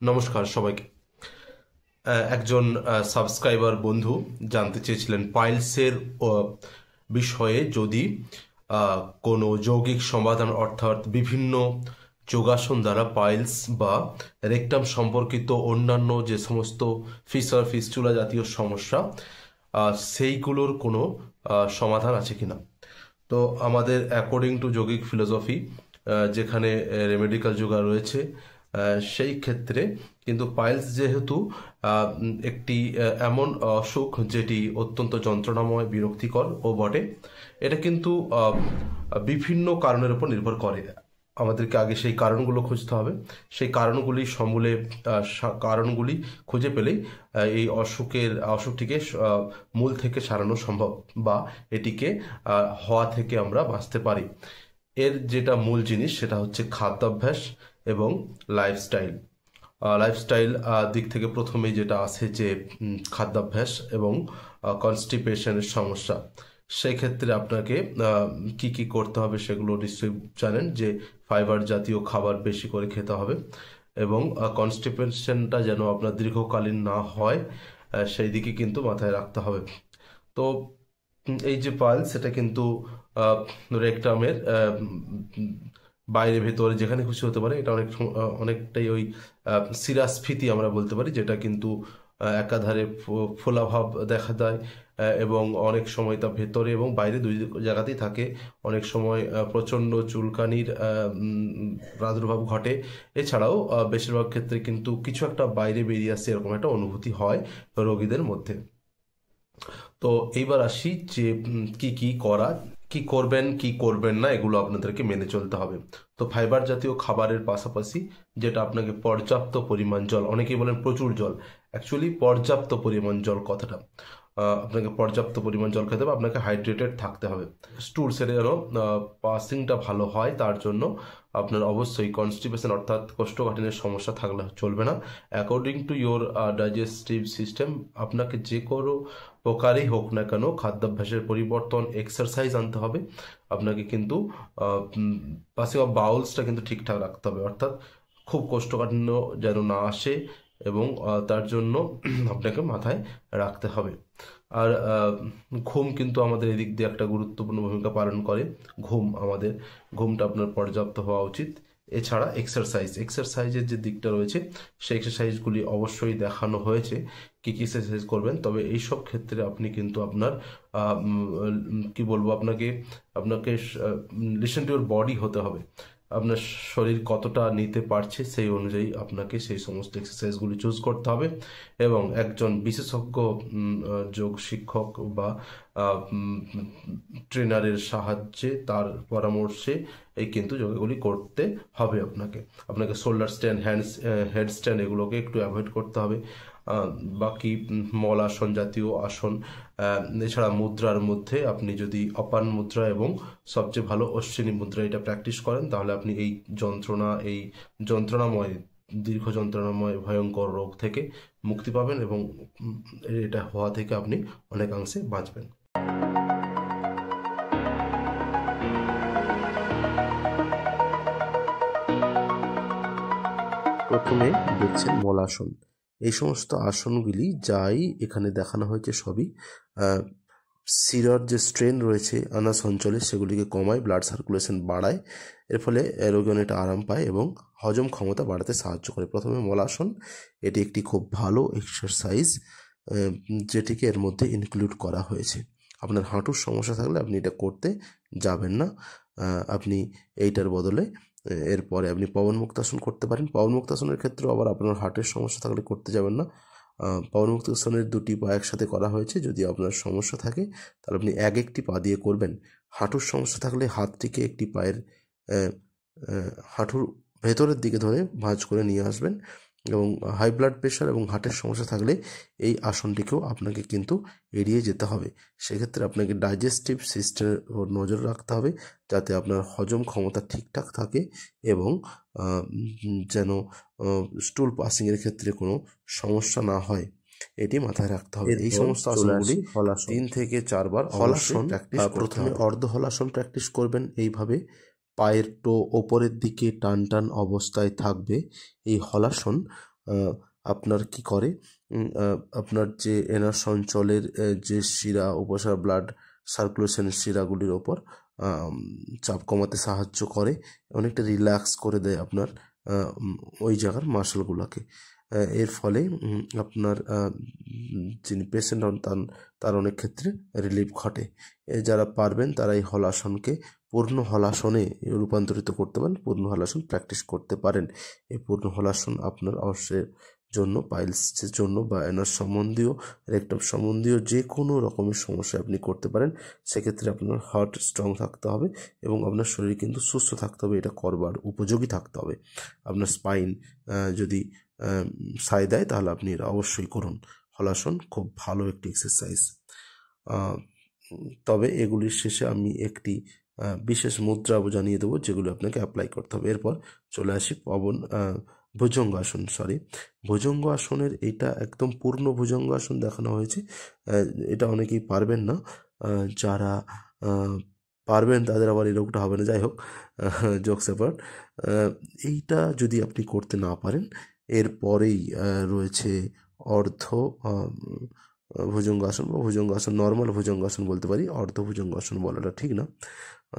নমস্কার সবাইকে। একজন সাবস্ক্রাইবার বন্ধু জানতে চেয়েছিলেন পাইলসের বিষয়ে যদি কোনো যৌগিক সমাধান অর্থাৎ বিভিন্ন যোগাসন দ্বারা পাইলস বা রেকটাম সম্পর্কিত অন্যান্য যে সমস্ত ফিসার ফিস্টুলা জাতীয় সমস্যা সেইগুলোর কোনো সমাধান আছে কিনা। তো আমাদের অ্যাকর্ডিং টু যৌগিক ফিলোসফি যেখানে রেমেডিক্যাল যোগা রয়েছে সেই ক্ষেত্রে কিন্তু পাইলস যেহেতু একটি এমন অসুখ যেটি অত্যন্ত যন্ত্রণাময় বিরক্তিকর ও বটে, এটা কিন্তু বিভিন্ন কারণের উপর নির্ভর করে। আমাদেরকে আগে সেই কারণগুলো খুঁজতে হবে। সেই কারণগুলি সমূলে কারণগুলি খুঁজে পেলেই এই অসুখটিকে মূল থেকে সারানো সম্ভব বা এটিকে হওয়া থেকে আমরা বাঁচতে পারি। এর যেটা মূল জিনিস সেটা হচ্ছে খাদ্যাভ্যাস এবং লাইফস্টাইল দিক থেকে প্রথমেই যেটা আছে যে খাদ্যাভ্যাস এবং কনস্টিপেশনের সমস্যা। সেই ক্ষেত্রে আপনাকে কি কি করতে হবে সেগুলো নিশ্চয়ই জানেন, যে ফাইবার জাতীয় খাবার বেশি করে খেতে হবে এবং কনস্টিপেশনটা যেন আপনার দীর্ঘকালীন না হয় সেই দিকে কিন্তু মাথায় রাখতে হবে। তো এই যে পাইলস সেটা কিন্তু রেকটামের বাইরে ভেতরে যেখানে খুশি হতে পারে। এটা অনেকটাই ওই শিরাস্ফীতি আমরা বলতে পারি, যেটা কিন্তু একাধারে ফোলাভাব দেখা দেয় এবং অনেক সময় তা ভেতরে এবং বাইরে দুই জায়গাতেই থাকে। অনেক সময় প্রচণ্ড চুলকানির প্রাদুর্ভাব ঘটে। এছাড়াও বেশিরভাগ ক্ষেত্রে কিন্তু কিছু একটা বাইরে বেরিয়ে আসছে এরকম একটা অনুভূতি হয় রোগীদের মধ্যে। তো এইবার আসি যে কি করবেন কি করবেন না, এগুলো আপনাদেরকে মেনে চলতে হবে। তো ফাইবার জাতীয় খাবারের পাশাপাশি যেটা আপনাকে পর্যাপ্ত পরিমাণ জল, অনেকেই বলেন প্রচুর জল, অ্যাকচুয়ালি পর্যাপ্ত পরিমাণ জল কথাটা, আপনাকে পর্যাপ্ত পরিমাণ জল খেতে হবে, আপনাকে হাইড্রেটেড থাকতে হবে। স্টুলসের যেন পাসিংটা ভালো হয় তার জন্য আপনার অবশ্যই কনস্টিপেশন অর্থাৎ কোষ্ঠকাঠিন্যের সমস্যা থাকলে চলবে না। According to your digestive system আপনাকে যে কোনো প্রকারই হোক না কেন খাদ্যাভ্যাসের পরিবর্তন, এক্সারসাইজ আনতে হবে। আপনাকে কিন্তু পাসিং অফ বাউলসটা কিন্তু ঠিকঠাক রাখতে হবে, অর্থাৎ খুব কোষ্ঠকাঠিন্য যেন না আসে এবং তার জন্য আপনাকে মাথায় রাখতে হবে। আর ঘুম কিন্তু আমাদের এদিক দিয়ে একটা গুরুত্বপূর্ণ ভূমিকা পালন করে। ঘুমটা আপনার পর্যাপ্ত হওয়া উচিত। এছাড়া এক্সারসাইজের যে দিকটা রয়েছে সেই এক্সারসাইজগুলি অবশ্যই দেখানো হয়েছে কি কি এক্সারসাইজ করবেন। তবে এইসব ক্ষেত্রে আপনি কিন্তু আপনার কি বলবো আপনাকে লিসেন টু ইউর বডি হতে হবে। আপনার শরীর কতটা নিতে পারছে সেই অনুযায়ী আপনাকে সেই সমস্ত এক্সারসাইজগুলি চুজ করতে হবে এবং একজন বিশেষজ্ঞ যোগ শিক্ষক বা ট্রেনারের সাহায্যে তার পরামর্শে এই কিন্তু যোগগুলি করতে হবে। আপনাকে শোল্ডার স্ট্যান্ড, হেড স্ট্যান্ড এগুলোকে একটু অ্যাভয়েড করতে হবে। বাকি মল আসন জাতীয় আসন, এছাড়া মুদ্রার মধ্যে আপনি যদি অপান মুদ্রা এবং সবচেয়ে ভালো অশ্বিনী মুদ্রা এটা প্র্যাকটিস করেন তাহলে আপনি এই দীর্ঘ যন্ত্রণাময় ভয়ঙ্কর রোগ থেকে মুক্তি পাবেন এবং এটা হওয়া থেকে আপনি অনেকাংশে বাঁচবেন। প্রথমে দেখছেন মলাসন। এই সমস্ত আসনগুলি যাই এখানে দেখানো হয়েছে সবই শিরার যে স্ট্রেন রয়েছে আনাস অঞ্চলে সেগুলিকে কমায়, ব্লাড সার্কুলেশন বাড়ায়, এর ফলে রোগী অনেকটা আরাম পায় এবং হজম ক্ষমতা বাড়াতে সাহায্য করে। প্রথমে মলাসন, এটি একটি খুব ভালো এক্সারসাইজ যেটিকে এর মধ্যে ইনক্লুড করা হয়েছে। আপনার হাঁটুর সমস্যা থাকলে আপনি এটা করতে যাবেন না, আপনি এইটার বদলে এরপরে আপনি পবন মুক্তাসন করতে পারেন। পবন মুক্তাসনের ক্ষেত্রেও আবার আপনার হার্টের সমস্যা থাকলে করতে যাবেন না। পবন মুক্তাসনের দুটি পা একসাথে করা হয়েছে। যদি আপনার সমস্যা থাকে তাহলে আপনি একটি পা দিয়ে করবেন। হাঁটুর সমস্যা থাকলে হাতটিকে একটি পায়ের হাঁটুর ভেতরের দিকে ধরে ভাঁজ করে নিয়ে আসবেন এবং হাই ব্লাড প্রেশার এবং হার্টের সমস্যা থাকলে এই আসনটিকেও আপনাকে কিন্তু এড়িয়ে যেতে হবে। সেক্ষেত্রে আপনাকে ডাইজেস্টিভ সিস্টেমের উপর নজর রাখতে হবে যাতে আপনার হজম ক্ষমতা ঠিকঠাক থাকে এবং যেন স্টুল পাসিংয়ের ক্ষেত্রে কোনো সমস্যা না হয়, এটি মাথায় রাখতে হবে। এই সমস্ত আসনগুলি 3 থেকে 4 বার হলাসন প্র্যাকটিস। প্রথমে অর্ধ হলাসন প্র্যাকটিস করবেন। এইভাবে পায়ের টো ওপরের দিকে টান টান অবস্থায় থাকবে। এই হলাসন আপনার কি করে, আপনার যে এনার সঞ্চলের যে শিরা উপশিরা ব্লাড সার্কুলেশনের শিরাগুলির ওপর চাপ কমাতে সাহায্য করে, অনেকটা রিল্যাক্স করে দেয় আপনার ওই জায়গার মাসলগুলোকে। এর ফলে আপনার যিনি পেশেন্ট হন তার অনেক ক্ষেত্রে রিলিফ ঘটে। যারা পারবেন তারা এই হলাসনকে পূর্ণ হলাসনে রূপান্তরিত করতে পারেন, পূর্ণ হলাসন প্র্যাকটিস করতে পারেন। এই পূর্ণ হলাসন আপনার অবশ্যই জন্য, পাইলসের জন্য বা এনার সম্বন্ধীয়, রেকটাম সম্বন্ধীয় যে কোনো রকমের সমস্যা আপনি করতে পারেন। সেক্ষেত্রে আপনার হার্ট স্ট্রং থাকতে হবে এবং আপনার শরীর কিন্তু সুস্থ থাকতে হবে, এটা করবার উপযোগী থাকতে হবে। আপনার স্পাইন যদি সায় দেয় তাহলে আপনি এটা অবশ্যই করুন। হলাসন খুব ভালো একটি এক্সারসাইজ। তবে এগুলির শেষে আমি একটি বিশেষ মুদ্রা জানিয়ে দেবো যেগুলো আপনাকে অ্যাপ্লাই করতে হবে। এরপর চলে আসি ভুজঙ্গাসন। ভুজঙ্গাসনের এটা একদম পূর্ণ ভুজঙ্গাসন দেখানো হয়েছে। এটা অনেকেই পারবেন না, যারা পারবেন তাদের আবার এই রোগটা হবে না। যাই হোক, জোকস অ্যাপার্ট, এইটা যদি আপনি করতে না পারেন, এরপরেই রয়েছে অর্ধ ভুজঙ্গাসন বা ভুজঙ্গাসন, নর্মাল ভুজঙ্গাসন বলতে পারি, অর্ধ ভুজঙ্গাসন বলাটা ঠিক না।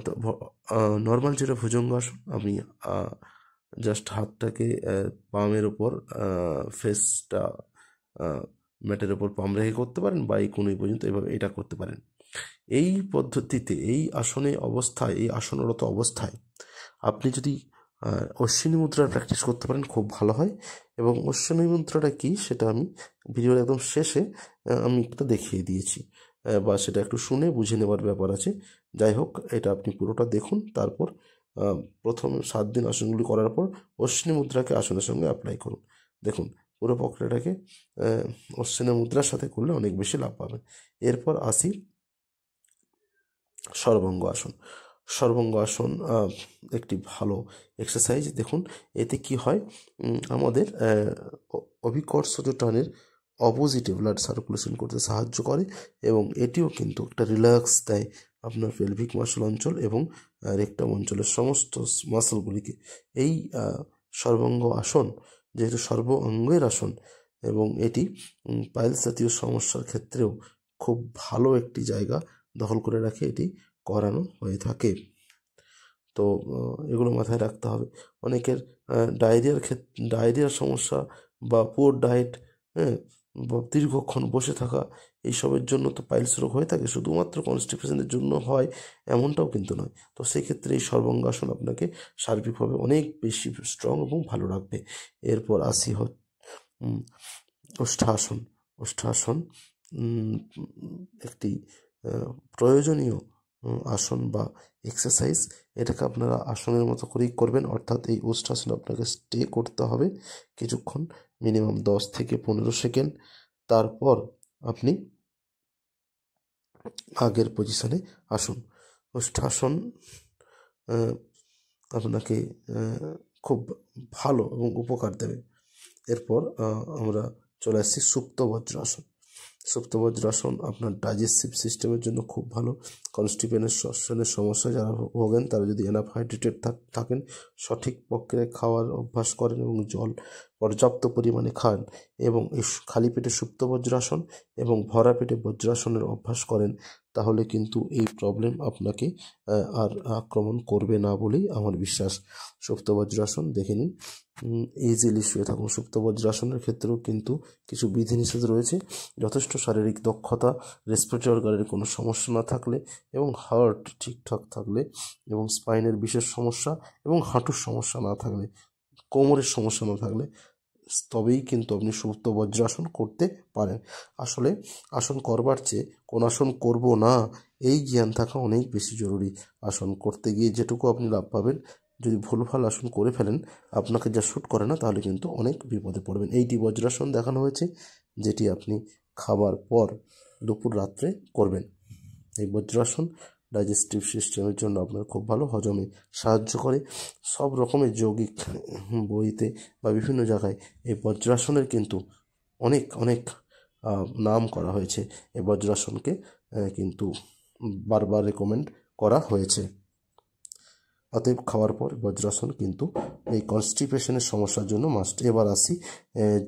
তো নর্মাল যেটা ভুজঙ্গাসন, আপনি জাস্ট হাতটাকে পামের ওপর, ফেসটা ম্যাটের ওপর পাম রেখে করতে পারেন বা এই কোনোই পর্যন্ত এভাবে এটা করতে পারেন। এই পদ্ধতিতে, এই এই আসনরত অবস্থায় আপনি যদি অশ্বিনী মুদ্রার প্র্যাকটিস করতে পারেন খুব ভালো হয়। এবং অশ্বিনী মুদ্রাটা কি সেটা আমি ভিডিওর একদম শেষে আমি একটা দেখিয়ে দিয়েছি, বা সেটা একটু শুনে বুঝে নেওয়ার ব্যাপার আছে। যাই হোক, এটা আপনি পুরোটা দেখুন। তারপর প্রথম 7 দিন আসনগুলি করার পর অশ্বিনী মুদ্রাকে আসনের সঙ্গে অ্যাপ্লাই করুন। দেখুন, পুরো প্রক্রিয়াটাকে অশ্বিনী মুদ্রার সাথে করলে অনেক বেশি লাভ পাবেন। এরপর আসি সর্বাঙ্গ আসন। সর্বাঙ্গ আসন একটি ভালো এক্সারসাইজ। দেখুন, এতে কি হয়, আমাদের অভিকর্ষজ টানের অপোজিটে ব্লাড সার্কুলেশন করতে সাহায্য করে এবং এটিও কিন্তু একটা রিল্যাক্স দেয় আপনার পেলভিক মাসল অঞ্চল এবং রেকটাম অঞ্চলের সমস্ত মাসলগুলিকে। এই সর্বাঙ্গ আসন যেহেতু সর্ব অঙ্গের আসন এবং এটি পাইলস জাতীয় সমস্যার ক্ষেত্রেও খুব ভালো একটি জায়গা দখল করে রাখে, এটি করানো হয়ে থাকে। তো এগুলো মাথায় রাখতে হবে। অনেকের ডায়রিয়ার সমস্যা বা পুয়ার ডায়েট, বা দীর্ঘক্ষণ বসে থাকা, এইসবের জন্য তো পাইলস রোগ হয়ে থাকে। শুধুমাত্র কনস্টিপেশনের জন্য হয় এমনটাও কিন্তু নয়। তো সেক্ষেত্রে এই সর্বাঙ্গাসন আপনাকে সার্বিকভাবে অনেক বেশি স্ট্রং এবং ভালো রাখবে। এরপর আসি ওষ্ঠাসন। ওষ্ঠাসন একটি প্রয়োজনীয় আসন বা এক্সারসাইজ। এটাকে আপনারা আসনের মতো করেই করবেন, অর্থাৎ এই ওষ্ঠাসন আপনাকে স্টে করতে হবে কিছুক্ষণ, মিনিমাম 10 থেকে 15 সেকেন্ড। তারপর আপনি আগের পজিশনে আসুন। ওষ্ঠাসন আপনাকে খুব ভালো এবং উপকার দেবে। এরপর আমরা চলে আসছি সুপ্ত বজ্রাসন। সুপ্ত বজ্রাসন আপনার ডাইজেস্টিভ সিস্টেমের জন্য খুব ভালো। কনস্টিপেশনের সমস্যা যারা ভোগেন, তারা যদি এনাফ হাইড্রেটেড থাকেন, সঠিক প্রক্রিয়ায় খাওয়ার অভ্যাস করেন এবং জল পর্যাপ্ত পরিমাণে খান এবং এই খালি পেটে সুপ্ত বজ্রাসন এবং ভরা পেটে বজ্রাসনের অভ্যাস করেন, তাহলে কিন্তু এই প্রবলেম আপনাকে আর আক্রমণ করবে না বলেই আমার বিশ্বাস। সুপ্ত বজ্রাসন দেখে নিন, ইজিলি শুয়ে থাকুন। সুপ্ত বজ্রাসনের ক্ষেত্রেও কিন্তু কিছু বিধিনিষেধ রয়েছে। যথেষ্ট শারীরিক দক্ষতা, রেসপিরেটরি অর্গানের কোনো সমস্যা না থাকলে এবং হার্ট ঠিকঠাক থাকলে এবং স্পাইনের বিশেষ সমস্যা এবং হাঁটুর সমস্যা না থাকলে, কোমরের সমস্যা না থাকলে, তবেই কিন্তু আপনি সুপ্ত বজ্রাসন করতে পারেন। আসলে আসন করবার চেয়ে কোন আসন করব না, এই জ্ঞান থাকা অনেক বেশি জরুরি। আসন করতে গিয়ে যেটুকু আপনি লাভ পাবেন, যদি ভুলভাল আসন করে ফেলেন, আপনাকে যা শ্যুট করে না, তাহলে কিন্তু অনেক বিপদে পড়বেন। এইটি বজ্রাসন দেখানো হয়েছে, যেটি আপনি খাবার পর দুপুর রাত্রে করবেন। এই বজ্রাসন ডাইজেস্টিভ সিস্টেমের জন্য আপনার খুব ভালো, হজমে সাহায্য করে। সব রকমের যৌগিক বইতে বা বিভিন্ন জায়গায় এই বজ্রাসনের কিন্তু অনেক অনেক নাম করা হয়েছে। এই বজ্রাসনকে কিন্তু বারবার রেকমেন্ড করা হয়েছে। অতএব খাওয়ার পর বজ্রাসন কিন্তু এই কনস্টিপেশনের সমস্যার জন্য মাস্ট। এবার আসি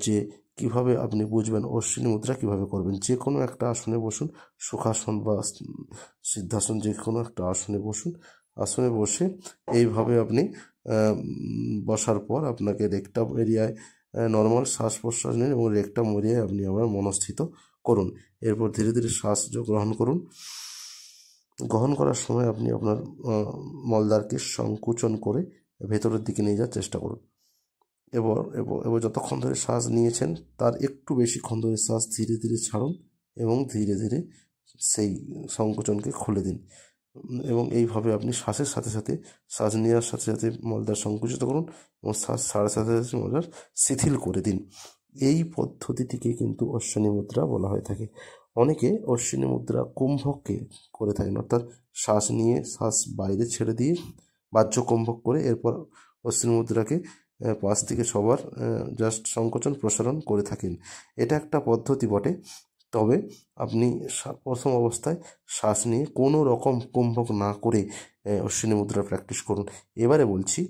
যে কিভাবে আপনি বুঝবেন অশ্বিনী মুদ্রা কিভাবে করবেন। যে কোনো একটা আসনে বসুন, সুখাসন বা সিদ্ধাসন, যে কোনো একটা আসনে বসুন। আসনে বসে এইভাবে আপনি বসার পর আপনাকে রেকটাম এরিয়ায় নর্মাল শ্বাস প্রশ্বাস নিন এবং রেকটাম এরিয়ায় আপনি আবার মনস্থিত করুন। এরপর ধীরে ধীরে শ্বাস গ্রহণ করুন। গ্রহণ করার সময় আপনি আপনার মলদ্বারকে সংকুচন করে ভেতরের দিকে নিয়ে যাওয়ার চেষ্টা করুন। এবার যতক্ষণ ধরে শ্বাস নিয়েছেন তার একটু বেশিক্ষণ ধরে শ্বাস ধীরে ধীরে ছাড়ুন এবং ধীরে ধীরে সেই সংকোচনকে খুলে দিন। এবং এইভাবে আপনি শ্বাসের সাথে সাথে, শ্বাস নেওয়ার সাথে সাথে মলদ্বার সংকুচিত করুন এবং শ্বাস ছাড়ার সাথে সাথে মলদ্বার শিথিল করে দিন। এই পদ্ধতিটিকে কিন্তু অশ্বিনী মুদ্রা বলা হয়ে থাকে। অনেকে অশ্বিনী মুদ্রা কুম্ভককে করে থাকেন, অর্থাৎ শ্বাস নিয়ে শ্বাস বাইরে ছেড়ে দিয়ে বাহ্য কুম্ভক করে এরপর অশ্বিনী মুদ্রাকে 5 থেকে 6 বার জাস্ট সংকোচন প্রসারণ করে থাকেন। এটা একটা পদ্ধতি বটে, তবে আপনি প্রথম অবস্থায় শ্বাস নিয়ে কোনো রকম কুম্ভক না করে অশ্বিনী মুদ্রা প্র্যাকটিস করুন। এবারে বলছি,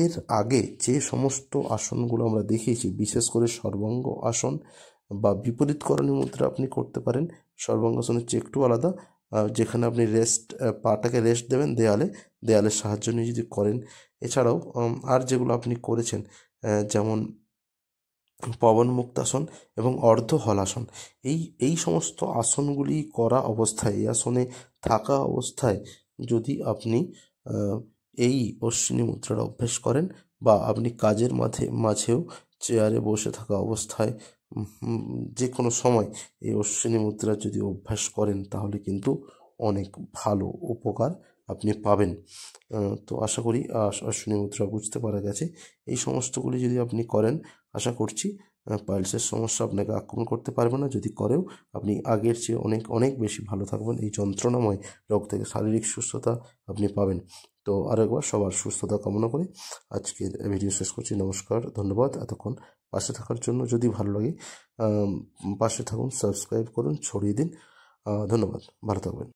এর আগে যে সমস্ত আসনগুলো আমরা দেখিয়েছি, বিশেষ করে সর্বাঙ্গ আসন বা বিপরীতকরণী মুদ্রা আপনি করতে পারেন। সর্বাঙ্গাসনের চেয়ে একটু আলাদা, যেখানে আপনি পাটাকে রেস্ট দেবেন দেয়ালের সাহায্য নিয়ে যদি করেন। এছাড়াও আর যেগুলো আপনি করেছেন, যেমন পবন মুক্তাসন এবং অর্ধ হলাসন, এই সমস্ত আসনগুলি করা অবস্থায়, এই আসনে থাকা অবস্থায় যদি আপনি এই অশ্বিনী মুদ্রার অভ্যেস করেন বা আপনি কাজের মাঝেও চেয়ারে বসে থাকা অবস্থায় যে কোনো সময় এই অশ্বিনী মুদ্রার যদি অভ্যাস করেন, তাহলে কিন্তু অনেক ভালো উপকার আপনি পাবেন। তো আশা করি অশ্বিনী মুদ্রা বুঝতে পারা গেছে। এই সমস্তগুলি যদি আপনি করেন, আশা করছি পাইলসের সমস্যা আপনাকে আক্রমণ করতে পারবে না। যদি করেও, আপনি আগের চেয়ে অনেক অনেক বেশি ভালো থাকবেন। এই যন্ত্রণাময় রোগ থেকে শারীরিক সুস্থতা আপনি পাবেন। তো আরেকবার সবার সুস্থতা কামনা করে আজকের ভিডিও শেষ করছি। নমস্কার, ধন্যবাদ এতক্ষণ পাশে থাকার জন্য। যদি ভালো লাগে পাশে থাকুন, সাবস্ক্রাইব করুন, ছড়িয়ে দিন। ধন্যবাদ, ভালো থাকবেন।